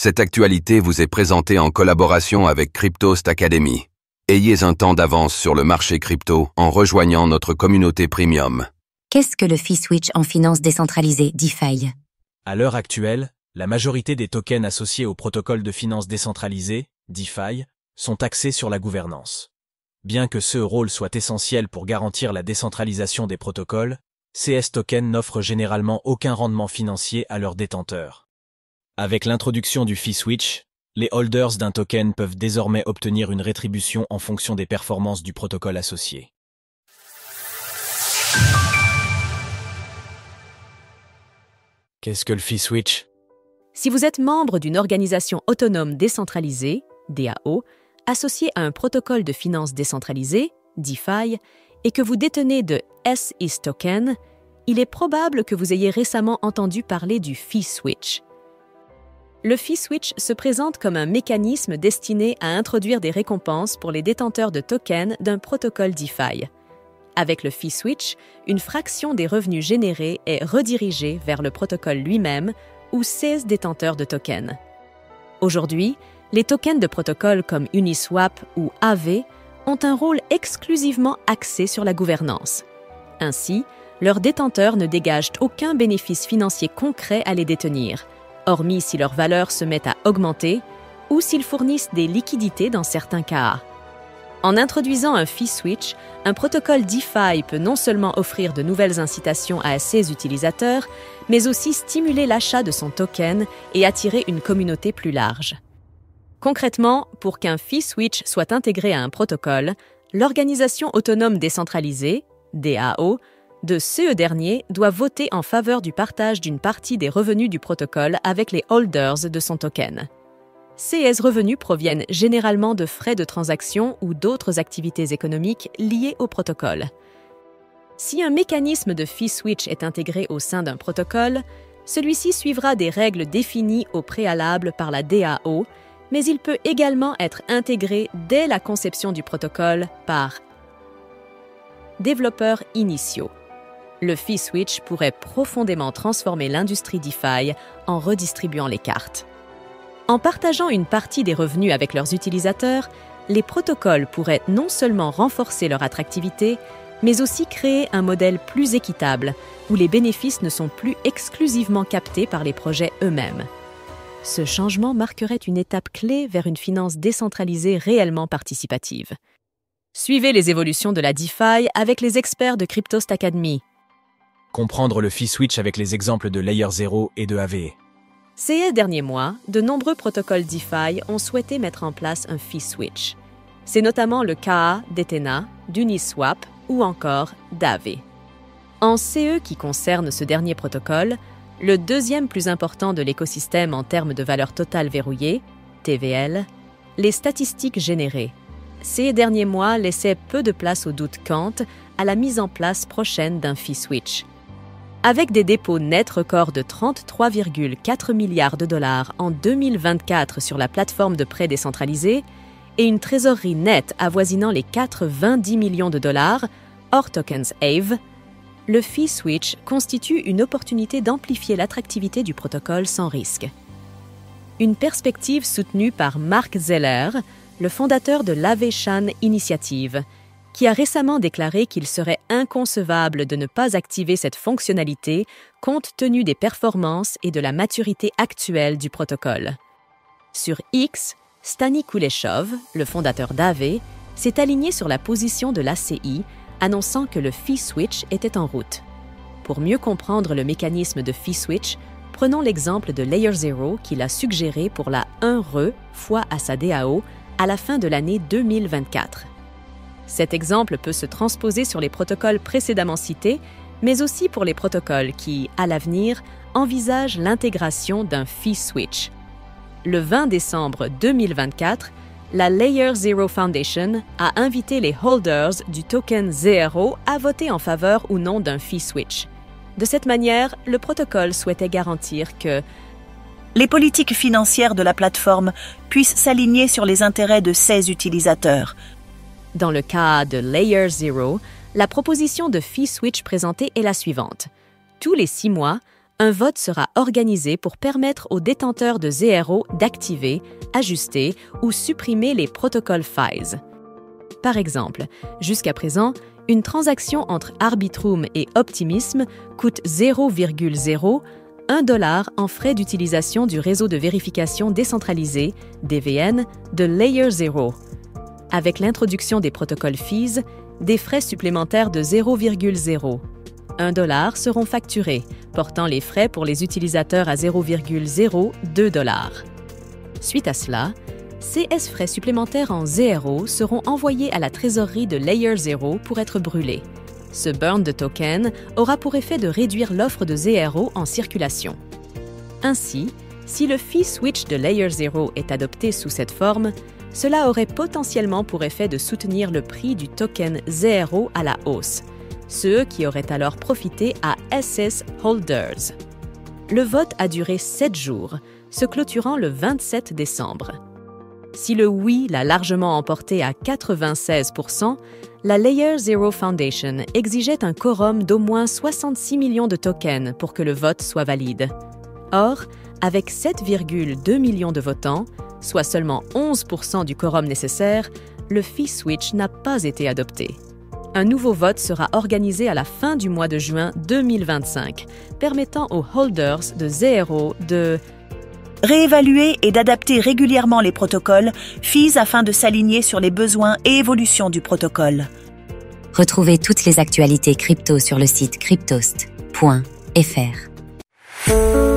Cette actualité vous est présentée en collaboration avec Cryptost Academy. Ayez un temps d'avance sur le marché crypto en rejoignant notre communauté premium. Qu'est-ce que le fee switch en finance décentralisée, DeFi? À l'heure actuelle, la majorité des tokens associés au protocole de finance décentralisée, DeFi, sont axés sur la gouvernance. Bien que ce rôle soit essentiel pour garantir la décentralisation des protocoles, CS tokens n'offrent généralement aucun rendement financier à leurs détenteurs. Avec l'introduction du fee switch, les holders d'un token peuvent désormais obtenir une rétribution en fonction des performances du protocole associé. Qu'est-ce que le fee switch? Si vous êtes membre d'une organisation autonome décentralisée, DAO, associée à un protocole de finance décentralisée, DeFi, et que vous détenez de SES token, il est probable que vous ayez récemment entendu parler du fee switch. Le fee switch se présente comme un mécanisme destiné à introduire des récompenses pour les détenteurs de tokens d'un protocole DeFi. Avec le fee switch, une fraction des revenus générés est redirigée vers le protocole lui-même ou ses détenteurs de tokens. Aujourd'hui, les tokens de protocole comme Uniswap ou Aave ont un rôle exclusivement axé sur la gouvernance. Ainsi, leurs détenteurs ne dégagent aucun bénéfice financier concret à les détenir, hormis si leur valeur se met à augmenter ou s'ils fournissent des liquidités dans certains cas. En introduisant un fee switch, un protocole DeFi peut non seulement offrir de nouvelles incitations à ses utilisateurs, mais aussi stimuler l'achat de son token et attirer une communauté plus large. Concrètement, pour qu'un fee switch soit intégré à un protocole, l'organisation autonome décentralisée, DAO, de ce dernier doit voter en faveur du partage d'une partie des revenus du protocole avec les holders de son token. Ces revenus proviennent généralement de frais de transaction ou d'autres activités économiques liées au protocole. Si un mécanisme de fee switch est intégré au sein d'un protocole, celui-ci suivra des règles définies au préalable par la DAO, mais il peut également être intégré dès la conception du protocole par développeurs initiaux. Le fee switch pourrait profondément transformer l'industrie DeFi en redistribuant les cartes. En partageant une partie des revenus avec leurs utilisateurs, les protocoles pourraient non seulement renforcer leur attractivité, mais aussi créer un modèle plus équitable, où les bénéfices ne sont plus exclusivement captés par les projets eux-mêmes. Ce changement marquerait une étape clé vers une finance décentralisée réellement participative. Suivez les évolutions de la DeFi avec les experts de Cryptost Academy. Comprendre le fee switch avec les exemples de Layer 0 et de Aave. Ces derniers mois, de nombreux protocoles DeFi ont souhaité mettre en place un fee switch. C'est notamment le cas d'Ethena, d'Uniswap ou encore d'Aave. En CE qui concerne ce dernier protocole, le deuxième plus important de l'écosystème en termes de valeur totale verrouillée, TVL, les statistiques générées. Ces derniers mois laissaient peu de place au doute quant à la mise en place prochaine d'un fee switch. Avec des dépôts nets records de 33,4 milliards de dollars en 2024 sur la plateforme de prêt décentralisé et une trésorerie nette avoisinant les 90 millions de dollars, hors tokens Aave, le fee switch constitue une opportunité d'amplifier l'attractivité du protocole sans risque. Une perspective soutenue par Mark Zeller, le fondateur de l'Aavation Initiative, qui a récemment déclaré qu'il serait inconcevable de ne pas activer cette fonctionnalité compte tenu des performances et de la maturité actuelle du protocole. Sur X, Stani Kuleshov, le fondateur d'Aave, s'est aligné sur la position de l'ACI, annonçant que le fee switch était en route. Pour mieux comprendre le mécanisme de fee switch, prenons l'exemple de Layer 0 qu'il a suggéré pour la 1RE fois à sa DAO à la fin de l'année 2024. Cet exemple peut se transposer sur les protocoles précédemment cités, mais aussi pour les protocoles qui, à l'avenir, envisagent l'intégration d'un fee switch. Le 20 décembre 2024, la Layer 0 Foundation a invité les holders du token ZERO à voter en faveur ou non d'un fee switch. De cette manière, le protocole souhaitait garantir que les politiques financières de la plateforme puissent s'aligner sur les intérêts de ses utilisateurs. Dans le cas de Layer 0, la proposition de fee switch présentée est la suivante. Tous les 6 mois, un vote sera organisé pour permettre aux détenteurs de ZRO d'activer, ajuster ou supprimer les protocoles FIS. Par exemple, jusqu'à présent, une transaction entre Arbitrum et Optimism coûte 0,01 $ en frais d'utilisation du réseau de vérification décentralisé, DVN, de Layer 0. Avec l'introduction des protocoles FIS, des frais supplémentaires de 0,01 $ seront facturés, portant les frais pour les utilisateurs à 0,02 $. Suite à cela, CS frais supplémentaires en ZRO seront envoyés à la trésorerie de Layer 0 pour être brûlés. Ce burn de token aura pour effet de réduire l'offre de ZRO en circulation. Ainsi, si le fee switch de Layer 0 est adopté sous cette forme, cela aurait potentiellement pour effet de soutenir le prix du token ZRO à la hausse, ceux qui auraient alors profité à SS Holders. Le vote a duré 7 jours, se clôturant le 27 décembre. Si le oui l'a largement emporté à 96%, la Layer 0 Foundation exigeait un quorum d'au moins 66 millions de tokens pour que le vote soit valide. Or, avec 7,2 millions de votants, soit seulement 11% du quorum nécessaire, le fee switch n'a pas été adopté. Un nouveau vote sera organisé à la fin du mois de juin 2025, permettant aux holders de ZRO de réévaluer et d'adapter régulièrement les protocoles FIS afin de s'aligner sur les besoins et évolutions du protocole. Retrouvez toutes les actualités crypto sur le site cryptost.fr.